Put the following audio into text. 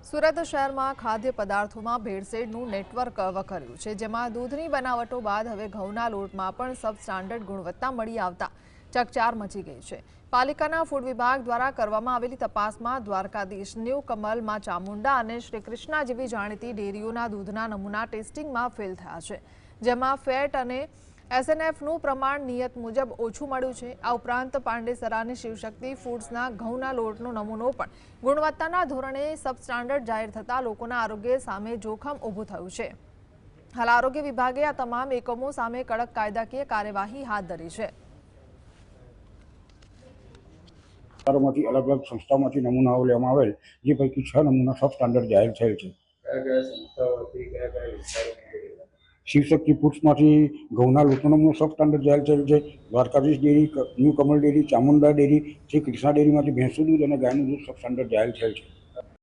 સુરત શહેરમાં ખાદ્ય પદાર્થોમાં ભેળસેળનું નેટવર્ક વકર્યું છે, જેમાં દૂધની બનાવટો બાદ હવે ઘઉંના લોટમાં પણ સબસ્ટાન્ડર્ડ ગુણવત્તા મળી આવતા ચકચાર મચી ગઈ છે। પાલિકાના ફૂડ વિભાગ દ્વારા કરવામાં આવેલી તપાસમાં દ્વારકાધીશ, ન્યૂ કમલ, માં ચામુંડા અને શ્રી કૃષ્ણા જેવી જાણીતી ડેરીઓના દૂધના નમૂના ટેસ્ટિંગમાં ફેલ થયા છે, જેમાં ફેટ અને એસએનએફનું પ્રમાણ નિયત મુજબ ઓછું મળ્યું છે। આ ઉપરાંત પાંડેસરાની શિવશક્તિ ફૂડ્સના ઘઉંના લોટનો નમૂનો પણ ગુણવત્તાના ધોરણે સબસ્ટાન્ડર્ડ જાહેર થતાં લોકોના આરોગ્ય સામે જોખમ ઊભું થયું છે। હાલ આરોગ્ય વિભાગે આ તમામ એકમો સામે કડક કાયદાકીય કાર્યવાહી હાથ ધરી છે। માંથી अलग अलग સંસ્થામાંથી નમૂનાઓ લેવામાં આવેલ, જે પૈકી 6 નમૂના સબ સ્ટાન્ડર્ડ જાહેર થયેલ છે। શિવશક્તિ ફૂડ્સમાંથી ઘઉંના લોટનો નમૂનો સબ સ્ટાન્ડર્ડ જાહેર થયેલ છે। Dwarkadhish dairy, new Kamal dairy, Chamunda dairy, Shri Krishna ડેરીમાંથી ભેંસનું દૂધ અને ગાયનું દૂધ સબ સ્ટાન્ડર્ડ જાહેર થયેલ છે।